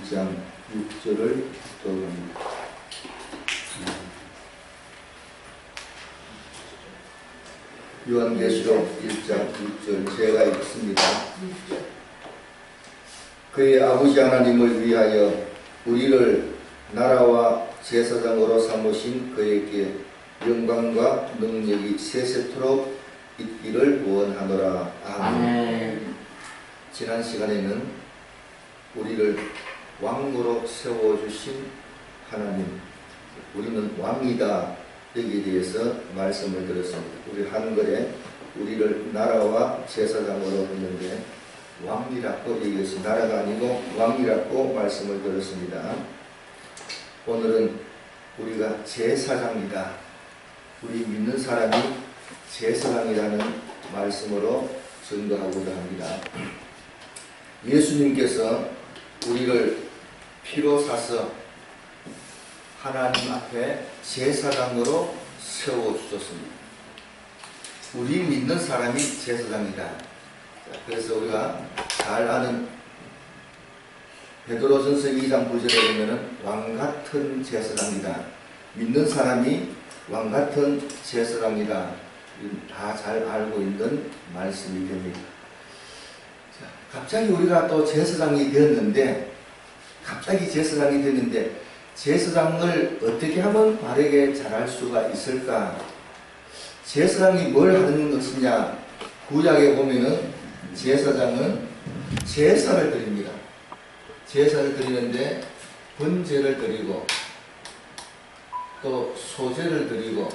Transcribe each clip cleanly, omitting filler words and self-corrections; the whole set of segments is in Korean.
1장 6절을 떠올립니다. 요한계시록 1장 6절 제가 읽습니다. 그의 아버지 하나님을 위하여 우리를 나라와 제사장으로 삼으신 그에게 영광과 능력이 세세토록 있기를 원하노라. 아멘. 지난 시간에는 우리를 왕으로 세워주신 하나님, 우리는 왕이다, 여기에 대해서 말씀을 들었습니다. 우리 한글에 우리를 나라와 제사장으로 했는데 왕이라고 얘기했어요. 나라가 아니고 왕이라고 말씀을 들었습니다. 오늘은 우리가 제사장이다, 우리 믿는 사람이 제사장이라는 말씀으로 증거하고자 합니다. 예수님께서 우리를 피로 사서 하나님 앞에 제사장으로 세워주셨습니다. 우리 믿는 사람이 제사장이다. 그래서 우리가 잘 아는 베드로전서 2장 9절에 보면은 왕같은 제사장이다, 믿는 사람이 왕같은 제사장이다, 다 잘 알고 있는 말씀이 됩니다. 갑자기 우리가 또 제사장이 되었는데, 제사장을 어떻게 하면 바르게 잘할 수가 있을까? 제사장이 뭘 하는 것이냐? 구약에 보면은 제사장은 제사를 드립니다. 제사를 드리는데 번제를 드리고 또 소제를 드리고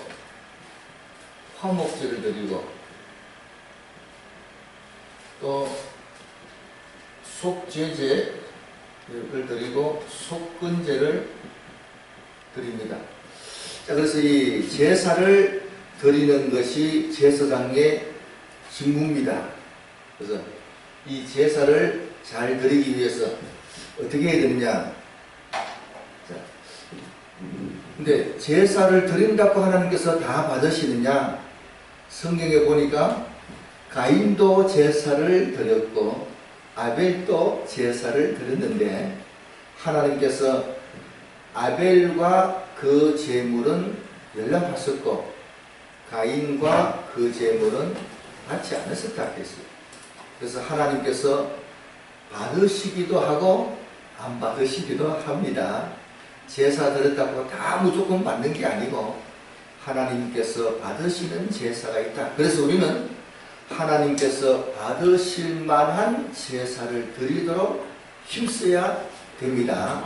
화목제를 드리고 또 속죄제를 드리고 속건제를 드립니다. 자, 그래서 이 제사를 드리는 것이 제사장의 직무입니다. 그래서 이 제사를 잘 드리기 위해서 어떻게 해야 되느냐? 근데 제사를 드린다고 하나님께서 다 받으시느냐? 성경에 보니까 가인도 제사를 드렸고 아벨도 제사를 드렸는데 하나님께서 아벨과 그 제물은 열람하셨고 가인과 그 제물은 받지 않으셨다 했어요. 그래서 하나님께서 받으시기도 하고 안 받으시기도 합니다. 제사 드렸다고 다 무조건 받는 게 아니고 하나님께서 받으시는 제사가 있다. 그래서 우리는 하나님께서 받으실 만한 제사를 드리도록 힘써야 됩니다.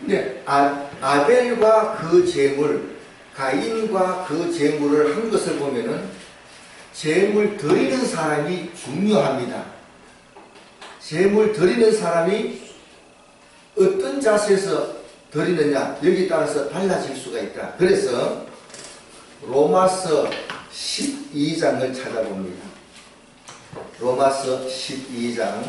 근데 아벨과 그 제물, 가인과 그 제물을 한 것을 보면은 제물 드리는 사람이 중요합니다. 제물 드리는 사람이 어떤 자세에서 드리느냐, 여기에 따라서 달라질 수가 있다. 그래서 로마서 12장을 찾아봅니다. 로마서 12장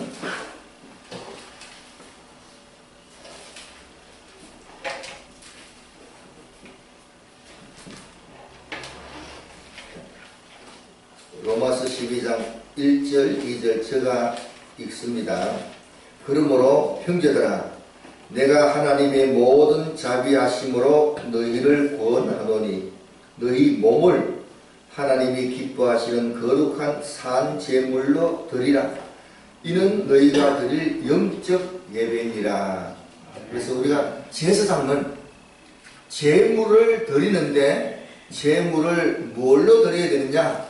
로마서 12장 1절 2절 제가 읽습니다. 그러므로 형제들아, 내가 하나님의 모든 자비하심으로 너희를 권하노니 너희 몸을 하나님이 기뻐하시는 거룩한 산 제물로 드리라. 이는 너희가 드릴 영적 예배니라. 그래서 우리가 제사장은 제물을 드리는데 제물을 뭘로 드려야 되느냐?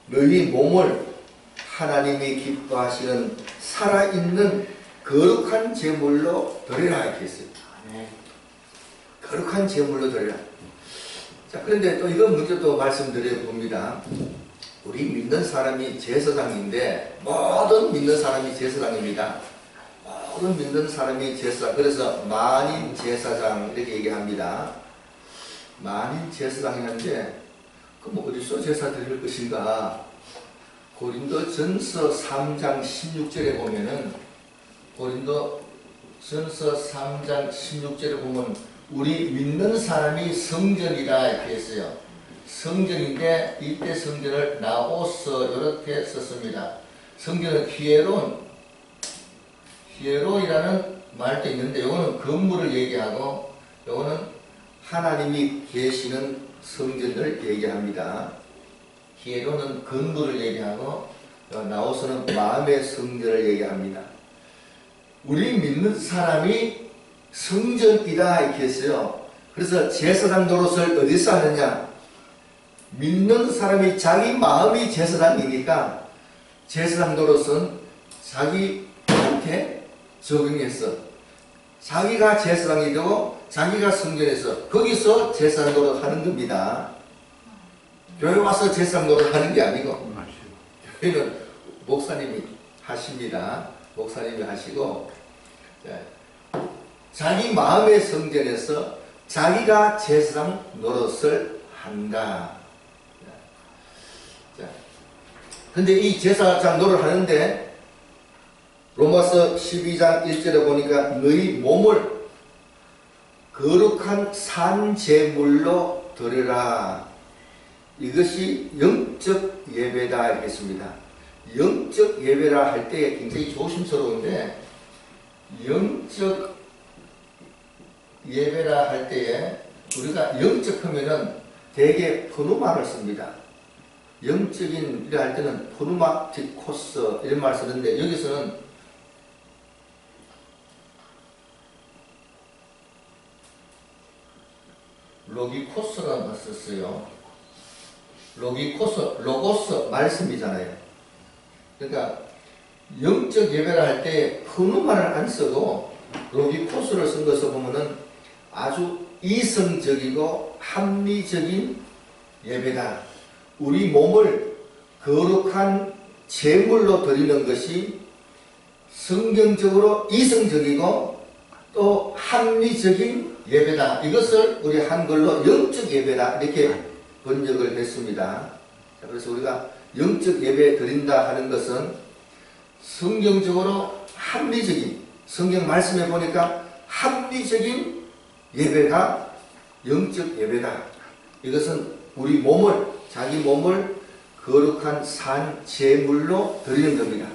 너희 몸을 하나님이 기뻐하시는 살아있는 거룩한 제물로 드리라 이렇게 했어요. 거룩한 제물로 드리라. 자, 그런데 또 이런 문제 또 말씀드려 봅니다. 우리 믿는 사람이 제사장인데 모든 믿는 사람이 제사장입니다. 모든 믿는 사람이 제사장. 그래서 만인 제사장 이렇게 얘기합니다. 만인 제사장이라는데 그럼 어디서 제사 드릴 것인가? 고린도전서 3장 16절에 보면은 고린도전서 3장 16절에 보면 우리 믿는 사람이 성전이다 이렇게 했어요. 성전인데 이때 성전을 나오서 이렇게 썼습니다. 성전은 히에로이라는 말도 있는데 요거는 건물을 얘기하고 요거는 하나님이 계시는 성전을 얘기합니다. 히에로는 건물을 얘기하고 나오서는 마음의 성전을 얘기합니다. 우리 믿는 사람이 성전이다 이렇게 했어요. 그래서 제사장 노릇을 어디서 하느냐? 믿는 사람이 자기 마음이 제사장이니까 제사장 노릇은 자기한테 적용해서 자기가 제사장이 되고 자기가 성전에서 거기서 제사장 노릇 하는 겁니다. 교회 와서 제사장 노릇 하는 게 아니고 교회는 목사님이 하십니다. 목사님이 하시고 자기 마음의 성전에서 자기가 제사장 노릇을 한다. 근데 이 제사장 노릇을 하는데 로마서 12장 1절에 보니까 너희 몸을 거룩한 산제물로 드려라. 이것이 영적 예배다 이렇게 했습니다. 영적 예배라 할 때 굉장히 조심스러운데 영적 예배라 할 때에 우리가 영적 하면은 대개 포누마를 씁니다. 영적인 일을 할 때는 포누마티코스 이런 말을 쓰는데 여기서는 로기코스라는 걸 썼어요. 로기코스, 로고스 말씀이잖아요. 그러니까 영적 예배를 할 때 포누마를 안 써도 로기코스를 쓴 것을 보면은 아주 이성적이고 합리적인 예배다. 우리 몸을 거룩한 제물로 드리는 것이 성경적으로 이성적이고 또 합리적인 예배다. 이것을 우리 한글로 영적 예배다 이렇게 번역을 했습니다. 그래서 우리가 영적 예배 드린다 하는 것은 성경적으로 합리적인 성경 말씀에 보니까 합리적인 예배가 영적 예배다. 이것은 우리 몸을 자기 몸을 거룩한 산 제물로 드리는 겁니다.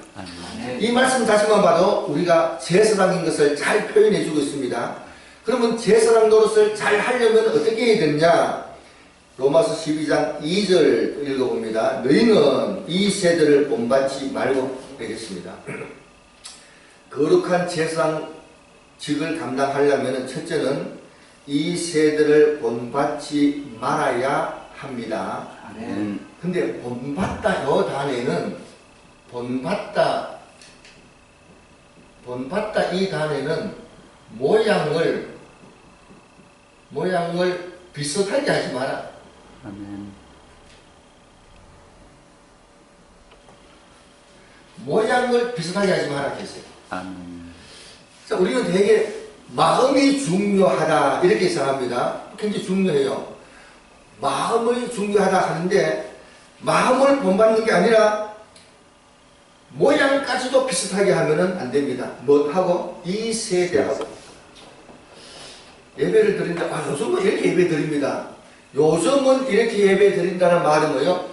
이 말씀 자체만 봐도 우리가 제사장인 것을 잘 표현해 주고 있습니다. 그러면 제사장 노릇을 잘 하려면 어떻게 해야 되느냐? 로마서 12장 2절 읽어봅니다. 너희는 이 세대를 본받지 말고 되겠습니다. 거룩한 제사장직을 감당하려면 첫째는 이 세대를 본받지 말아야 합니다. 근데 본받다 요 단에는 본받다 이 단에는 모양을 비슷하게 하지 마라. 아멘. 모양을 비슷하게 하지 마라 했어요. 아멘. 자, 우리는 되게 마음이 중요하다 이렇게 생각합니다. 굉장히 중요해요. 마음이 중요하다 하는데 마음을 본받는 게 아니라 모양까지도 비슷하게 하면은 안 됩니다. 뭐하고? 이 세대하고 예배를 드린다. 요즘은 이렇게 예배 드립니다. 요즘은 이렇게 예배 드린다는 말은 뭐예요?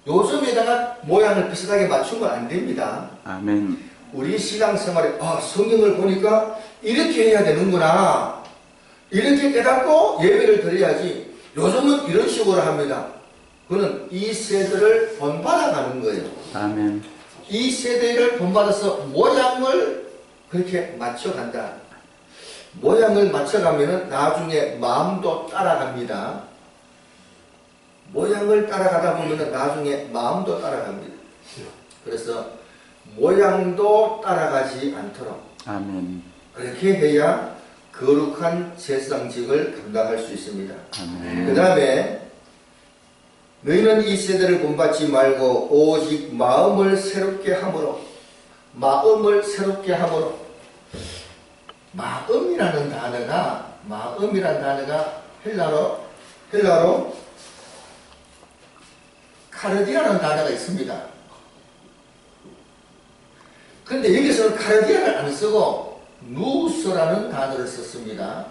요즘에다가 모양을 비슷하게 맞추면 안 됩니다. 아멘. 우리 신앙생활에 성경을 보니까 이렇게 해야 되는구나 이렇게 깨닫고 예배를 드려야지 요즘은 이런 식으로 합니다. 그는 이 세대를 본받아가는 거예요. 아멘. 이 세대를 본받아서 모양을 그렇게 맞춰간다. 모양을 맞춰가면 나중에 마음도 따라갑니다. 모양을 따라가다 보면 나중에 마음도 따라갑니다. 그래서 모양도 따라가지 않도록 아멘. 그렇게 해야 거룩한 제사장직을 감당할 수 있습니다. 아멘. 그 다음에 너희는 이 세대를 본받지 말고 오직 마음을 새롭게 함으로 마음이라는 단어가 헬라로 카르디아라는 단어가 있습니다. 그런데 여기서는 카르디아를 안 쓰고 누스라는 단어를 썼습니다.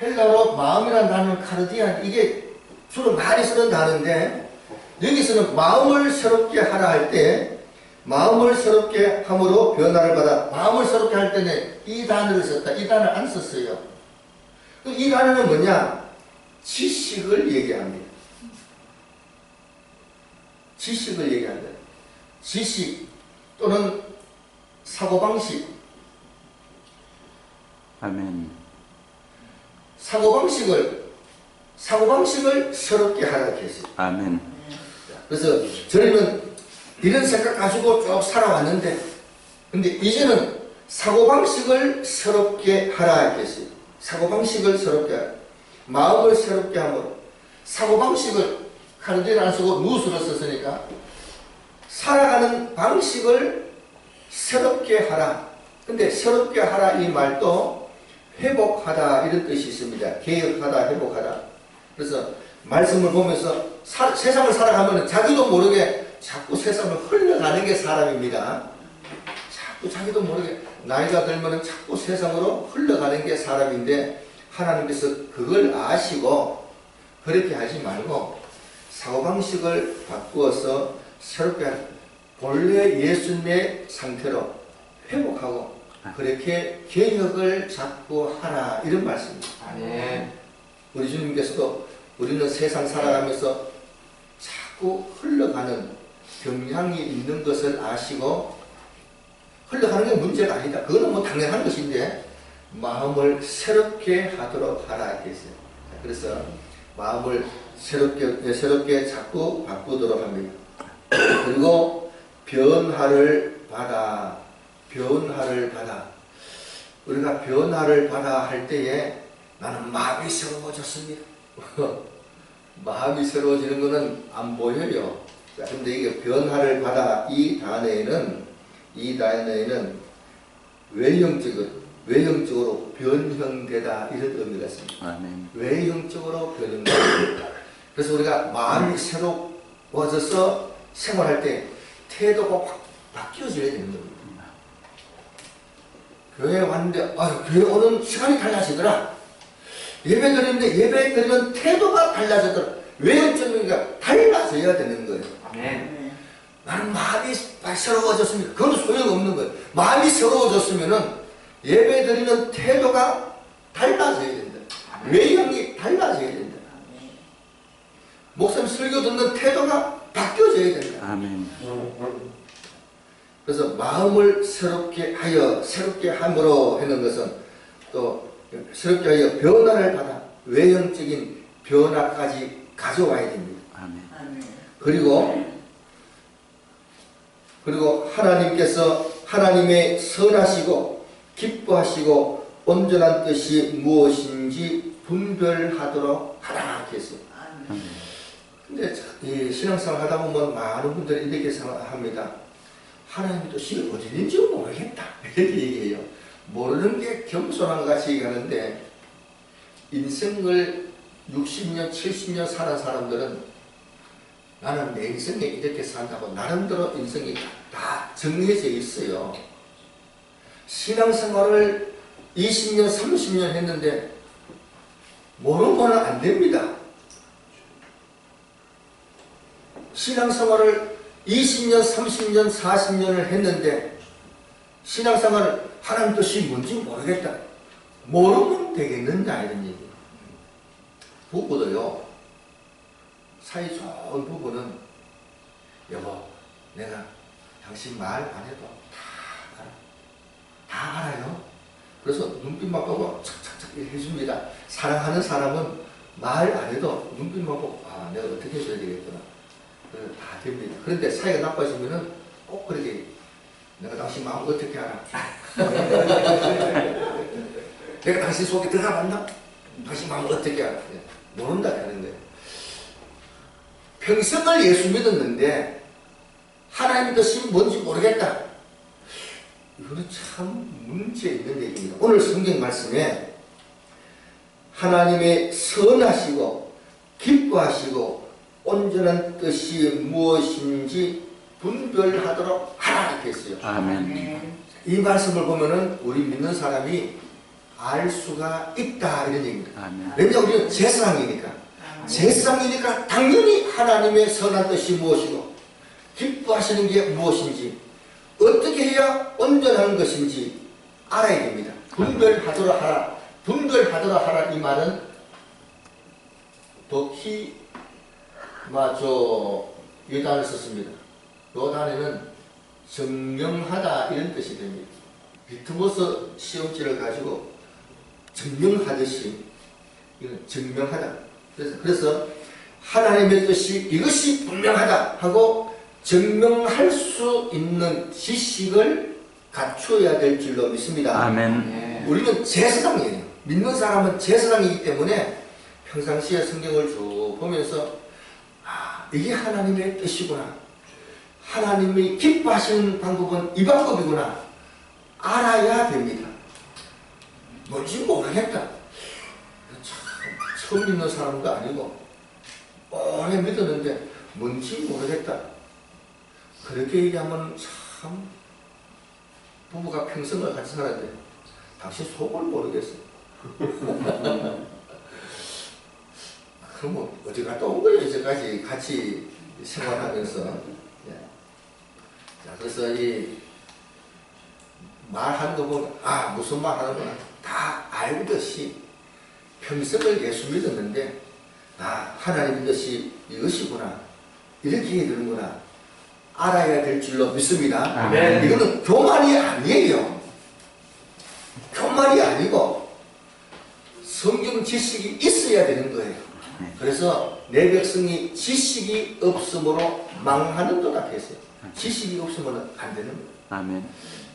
헬라로 마음이라는 단어는 카르디안, 이게 주로 많이 쓰는 단어인데 여기서는 마음을 새롭게 하라 할 때 마음을 새롭게 함으로 변화를 받아. 마음을 새롭게 할 때는 이 단어를 썼다. 이 단어를 안 썼어요. 이 단어는 뭐냐? 지식을 얘기합니다. 지식을 얘기한다. 지식 또는 사고방식. 아멘. 사고방식을 새롭게 하라고 했어요. 아멘. 그래서 저희는 이런 생각 가지고 쭉 살아왔는데, 근데 이제는 사고방식을 새롭게 하라 했어요. 사고방식을 새롭게 하라. 마음을 새롭게 함으로. 사고방식을 카르디를 안 쓰고 누스를 썼으니까 살아가는 방식을 새롭게 하라. 근데 새롭게 하라 이 말도 회복하다 이런 뜻이 있습니다. 개혁하다, 회복하다. 그래서 말씀을 보면서 세상을 살아가면 자기도 모르게 자꾸 세상을 흘러가는 게 사람입니다. 자꾸 자기도 모르게 나이가 들면 자꾸 세상으로 흘러가는 게 사람인데, 하나님께서 그걸 아시고 그렇게 하지 말고 사고방식을 바꾸어서 새롭게 하는, 본래 예수님의 상태로 회복하고 그렇게 개혁을 자꾸 하라 이런 말씀입니다. 아멘. 우리 주님께서도 우리는 세상 살아가면서 자꾸 흘러가는 경향이 있는 것을 아시고, 흘러가는 게 문제가 아니다. 그거는 뭐 당연한 것인데 마음을 새롭게 하도록 하라 했어요. 그래서 마음을 새롭게 자꾸 바꾸도록 합니다. 그리고 변화를 받아. 우리가 변화를 받아 할 때에 나는 마음이 새로워졌습니다. 마음이 새로워지는 것은 안 보여요. 자, 근데 이게 변화를 받아 이 단어에는 외형적으로 변형되다 이런 의미가 있습니다. 아멘. 외형적으로 변형되다. 그래서 우리가 마음이 새로워져서 생활할 때 태도가 확 바뀌어져야 되는 겁니다. 교회에 왔는데 교회 오는 시간이 달라지더라. 예배 드리는데 예배 드리면 태도가 달라졌더라. 외형적으로 달라져야 되는 거예요. 아멘. 나는 마음이 새로워졌습니다. 그건 소용없는 거예요. 마음이 새로워졌으면은 예배 드리는 태도가 달라져야 된다. 외형이 달라져야 된다. 목사님 설교 듣는 태도가 바뀌어져야 된다. 아멘. 그래서 마음을 새롭게 함으로 하는 것은 또 새롭게 하여 변화를 받아 외형적인 변화까지 가져와야 됩니다. 아멘. 그리고 하나님께서 하나님의 선하시고 기뻐하시고 온전한 뜻이 무엇인지 분별하도록 하라 했어요. 근데 이 신앙생활 하다 보면 많은 분들이 이렇게 생각합니다. 하나님의 뜻이 어디 있는지 모르겠다 이렇게 얘기해요. 모르는 게 겸손한 것 같이 얘기하는데, 인생을 60년 70년 사는 사람들은 나는 내 인생에 이렇게 산다고 나름대로 인생이 다 정해져 있어요. 신앙생활을 20년 30년 했는데 모르면 안 됩니다. 신앙생활을 20년 30년 40년을 했는데 신앙생활을 하나님 뜻이 뭔지 모르겠다. 모르면 되겠느냐 이런 얘기예요. 부부도요. 사이 좋은 부부는 여보 내가 당신 말 안 해도 다 알아요. 그래서 눈빛만 보고 착착착 해줍니다. 사랑하는 사람은 말 안 해도 눈빛만 보고 내가 어떻게 해줘야 되겠구나. 다 됩니다. 그런데 사이가 나빠지면은 꼭 그렇게 내가 당신 마음 어떻게 알아? 내가 당신 속에 들어가봤나? 당신 마음 어떻게 알아? 모른다 하는 거예요. 평생을 예수 믿었는데 하나님의 뜻이 뭔지 모르겠다. 이거는 참 문제 있는 얘기입니다. 오늘 성경 말씀에 하나님의 선하시고 기뻐하시고 온전한 뜻이 무엇인지 분별하도록 하라 이렇게 했어요. 아멘. 이 말씀을 보면은 우리 믿는 사람이 알 수가 있다 이런 얘기입니다. 아멘. 왜냐하면 우리는 제사장이니까. 제사장이니까 당연히 하나님의 선한 뜻이 무엇이고 기뻐하시는 게 무엇인지 어떻게 해야 온전한 것인지 알아야 됩니다. 분별하도록 하라. 분별하도록 하라 이 말은 도키 이 단어를 썼습니다. 이 단어는 증명하다 이런 뜻이 됩니다. 리트머스 시험지를 가지고 증명하듯이 이건 증명하다. 그래서 하나님의 뜻이 이것이 분명하다 하고 증명할 수 있는 지식을 갖춰야 될 줄로 믿습니다. 아멘. 우리는 제사장이에요. 믿는 사람은 제사장이기 때문에 평상시에 성경을 쭉 보면서 이게 하나님의 뜻이구나. 하나님이 기뻐하시는 방법은 이 방법이구나. 알아야 됩니다. 뭔지 모르겠다. 처음 믿는 사람도 아니고 오래 믿었는데 뭔지 모르겠다. 그렇게 얘기하면 참 부부가 평생을 같이 살았는데 당신 속을 모르겠어. 그럼 어디 갔다 온 거예요? 이제까지 같이 생활하면서. 자, 그래서 이 말하는 거 보면 무슨 말 하는구나 다 알듯이 평생을 예수 믿었는데 하나님 뜻이 이것이구나 이렇게 해야 되는구나 알아야 될 줄로 믿습니다. 아멘. 이거는 교만이 아니에요. 교만이 아니고 성경 지식이 있어야 되는 거예요. 그래서 내 백성이 지식이 없으므로 망하는 도다 했어요. 지식이 없으면 안 되는 거예요. 아멘.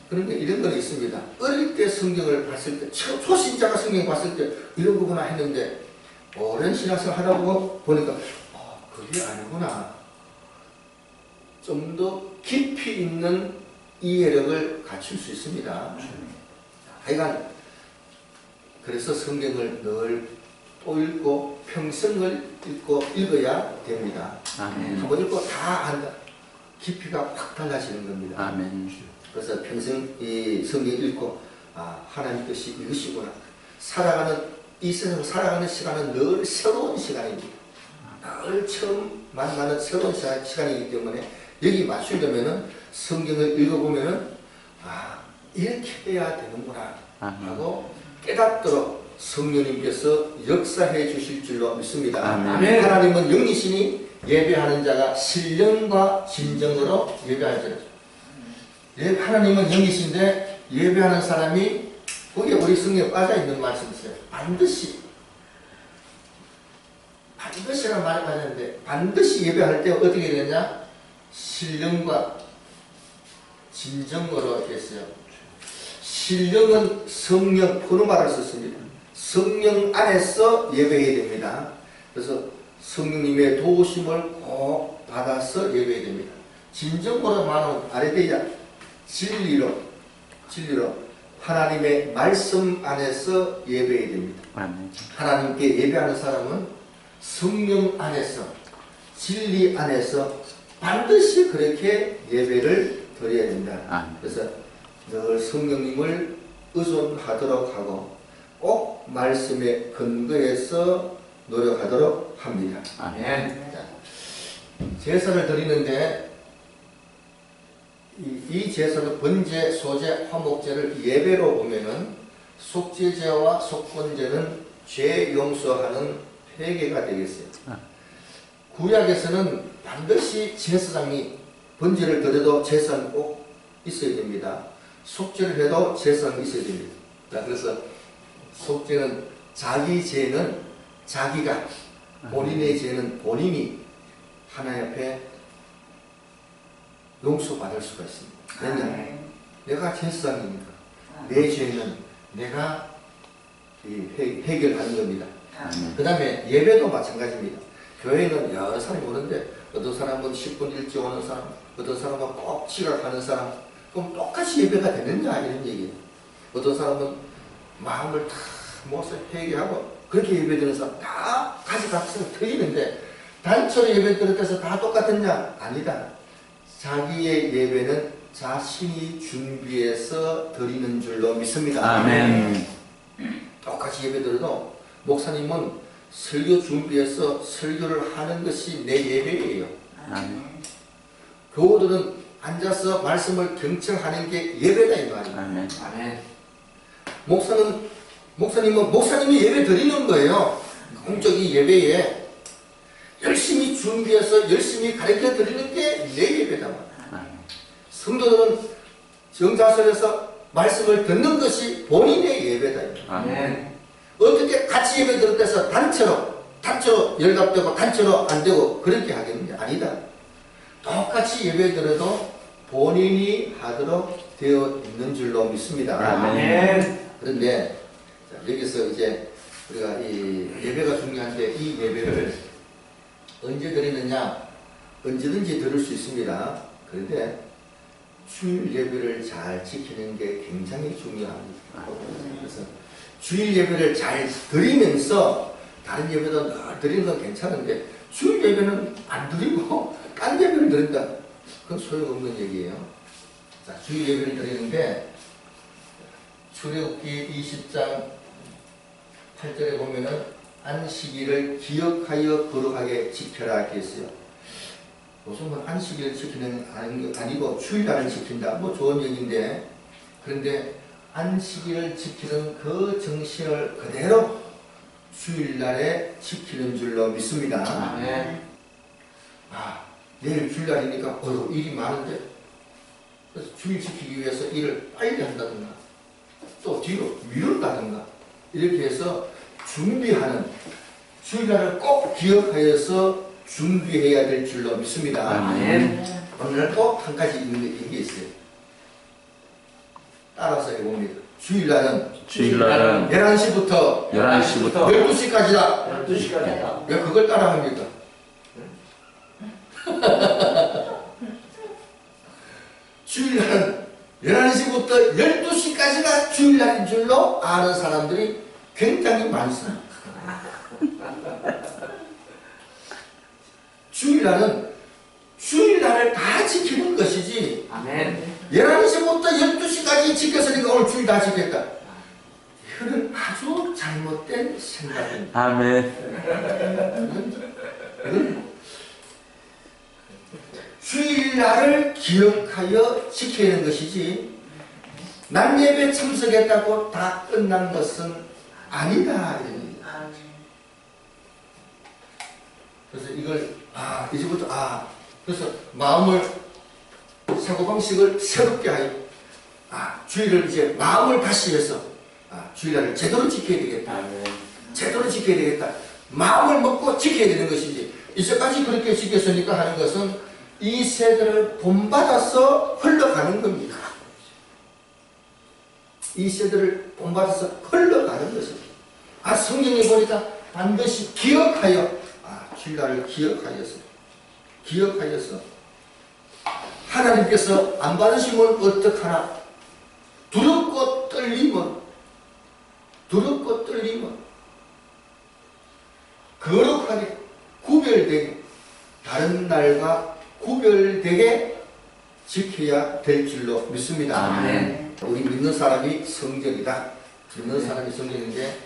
그런데 이런 건 있습니다. 어릴 때 성경을 봤을 때, 초신자가 성경 봤을 때 이런 거구나 했는데 오랜 신학생활 하다 보니까 그게 아니구나. 좀 더 깊이 있는 이해력을 갖출 수 있습니다. 하여간 그래서 성경을 늘 또 읽고 평생을 읽어야 됩니다. 아멘. 한번 읽고 다 안다. 깊이가 확 달라지는 겁니다. 아멘. 그래서 평생 이 성경 읽고 하나님 뜻이 이것이구나. 이 세상 살아가는 시간은 늘 새로운 시간입니다. 늘 처음 만나는 새로운 시간이기 때문에 여기 맞추려면은 성경을 읽어보면은 이렇게 해야 되는구나 하고 깨닫도록 성령님께서 역사해 주실 줄로 믿습니다. 아멘. 하나님은 영이시니 예배하는 자가 신령과 진정으로 예배할 자라. 하나님은 영이신데 예배하는 사람이 거기에 우리 성경에 빠져있는 말씀이 있어요. 반드시란 말이 맞는데 반드시 예배할 때 어떻게 되느냐? 신령과 진정으로 했어요. 신령은 성령 포르마를 썼습니다. 성령 안에서 예배해야 됩니다. 그래서 성령님의 도우심을 꼭 받아서 예배해야 됩니다. 진정으로 말하면 아레데야 진리로 하나님의 말씀 안에서 예배해야 됩니다. 아멘. 하나님께 예배하는 사람은 성령 안에서 진리 안에서 반드시 그렇게 예배를 드려야 된다. 아멘. 그래서 늘 성령님을 의존하도록 하고 꼭 말씀에 근거해서 노력하도록 합니다. 아멘. 자, 제사를 드리는데 이 제사는 번제, 소제, 화목제를 예배로 보면은 속죄제와 속건제는 죄 용서하는 회개가 되겠어요. 구약에서는 반드시 제사장이 번제를 드려도 제사는 꼭 있어야 됩니다. 속죄를 해도 제사는 있어야 됩니다. 자, 그래서 속죄는 자기 죄는 자기가, 본인의 죄는 본인이 하나님 앞에 용서받을 수가 있습니다. 왜냐? 내가 제사장이니까 내 죄는 내가 해결하는 겁니다. 그 다음에 예배도 마찬가지입니다. 교회는 여러 사람이 오는데 어떤 사람은 10분 일찍 오는 사람, 어떤 사람은 꼭 지각하는 사람, 그럼 똑같이 예배가 되느냐 이런 얘기예요. 어떤 사람은 마음을 다 모아서 회개하고 그렇게 예배드리는 사람 다 가져가서 틀리는데 단체로 예배 드렸다고 해서 다 똑같았냐? 아니다. 자기의 예배는 자신이 준비해서 드리는 줄로 믿습니다. 아멘. 똑같이 예배 드려도 목사님은 설교 준비해서 설교를 하는 것이 내 예배예요. 아멘. 교우들은 앉아서 말씀을 경청하는 게 예배다 이 말이에요. 아멘. 아멘. 목사님이 예배 드리는 거예요. 공적인 예배에 열심히 준비해서 열심히 가르쳐 드리는 게 내 예배다. 아멘. 성도들은 정자설에서 말씀을 듣는 것이 본인의 예배다. 아멘. 어떻게 같이 예배 드릴 때서 단체로 열답되고 단체로 안 되고 그렇게 하겠느냐? 아니다. 똑같이 예배 드려도 본인이 하도록 되어 있는 줄로 믿습니다. 아멘. 그런데 자, 여기서 이제 우리가 이 예배가 중요한데 이 예배를 언제 드리느냐? 언제든지 드릴 수 있습니다. 그런데 주일 예배를 잘 지키는 게 굉장히 중요합니다. 그래서 주일 예배를 잘 드리면서 다른 예배도 늘 드리는 건 괜찮은데 주일 예배는 안 드리고 딴 예배를 드린다. 그건 소용없는 얘기예요. 자, 주일 예배를 드리는데 출애굽기 20장 8절에 보면은 안식일을 기억하여 거룩하게 지켜라 이렇게 했어요. 무슨 뭐 안식일을 지키는 아니고 주일날을 지킨다. 뭐 좋은 얘기인데 그런데 안식일을 지키는 그 정신을 그대로 주일날에 지키는 줄로 믿습니다. 아멘. 내일 주일날이니까 일이 많은데 그래서 주일 지키기 위해서 일을 빨리 한다든가 또 뒤로 미룬다든가 이렇게 해서 준비하는 주일날을 꼭 기억하여서 준비해야 될 줄로 믿습니다. 아멘. 오늘 꼭 한 가지 있는 게 있어요. 따라서 해봅니다. 주일날은 11시부터 12시까지다. 12시까지다. 왜 그걸 따라합니까? 주일날은 11시부터 12시까지가 주일날인 줄로 아는 사람들이 굉장히 많습니다. 주일날을 다 지키는 것이지 아멘. 11시부터 12시까지 지켰으니까 오늘 주일 다 지켰다. 이거는 아주 잘못된 생각입니다. 아멘. 주일날을 기억하여 지켜야 하는 것이지 난 예배 참석했다고 다 끝난 것은 아니다. 그래서 이걸 이제부터 그래서 마음을 사고방식을 새롭게 하여 주일을 이제 마음을 다시 해서 주일날을 제대로 지켜야 되겠다. 제대로 지켜야 되겠다. 마음을 먹고 지켜야 되는 것이지 이제까지 그렇게 지켰으니까 하는 것은 이 세대를 본받아서 흘러가는 겁니다. 이 세대를 본받아서 흘러가는 것입니다. 성경에 보니까 반드시 기억하여 주일날을 기억하여서 하나님께서 안 받으시면 어떡하나 두렵고 떨리면 거룩하게 구별되게 다른 날과 구별되게 지켜야 될 줄로 믿습니다. 아멘. 우리 믿는 사람이 성전이다. 믿는 사람이 성전인데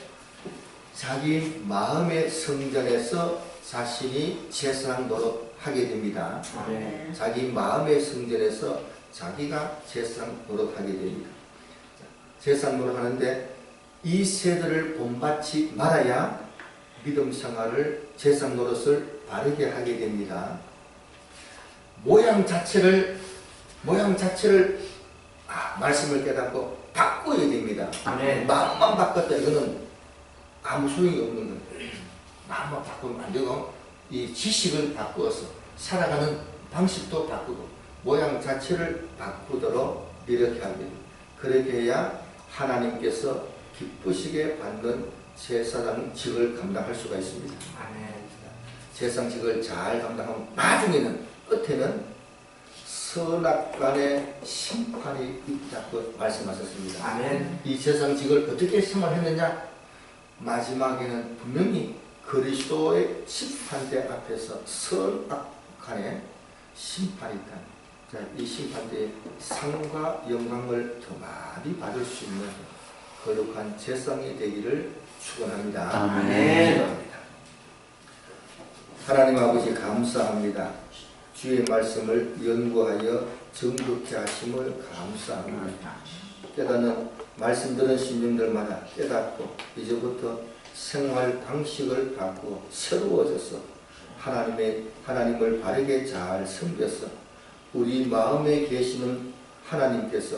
자기 마음의 성전에서 자신이 제사장 노릇하게 됩니다. 아멘. 자기 마음의 성전에서 자기가 제사장 노릇하게 됩니다. 제사장 노릇하는데 이 세대를 본받지 말아야 믿음 생활을 제사장 노릇을 바르게 하게 됩니다. 모양 자체를 말씀을 깨닫고 바꿔야 됩니다. 아멘. 마음만 바꿨다 이거는 아무 소용이 없는 거예요. 마음만 바꾸면 안 되고 이 지식을 바꾸어서 살아가는 방식도 바꾸고 모양 자체를 바꾸도록 이렇게 합니다. 그렇게 해야 하나님께서 기쁘시게 받는 제사장직을 감당할 수가 있습니다. 아멘. 제사장직을 잘 감당하면 나중에는 끝에는 선악간의 심판이 있다고 말씀하셨습니다. 아멘. 이 제사장직을 어떻게 생활했느냐? 마지막에는 분명히 그리스도의 심판대 앞에서 선악간의 심판이 있다. 자, 이 심판대의 상과 영광을 더 많이 받을 수 있는 거룩한 제사장이 되기를 축원합니다. 아멘. 축원합니다. 하나님 아버지 감사합니다. 주의 말씀을 연구하여 정독케 하심을 감사합니다. 깨닫는 말씀 들은 심령들마다 깨닫고 이제부터 생활 방식을 바꾸어 새로워져서 하나님을 바르게 잘 섬겨서 우리 마음에 계시는 하나님께서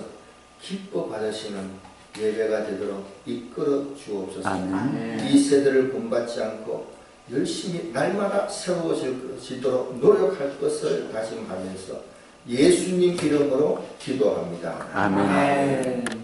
기뻐 받으시는 예배가 되도록 이끌어 주옵소서. 아멘. 이 세대를 본받지 않고 열심히 날마다 새로워지도록 노력할 것을 다짐하면서 예수님 이름으로 기도합니다. 아멘.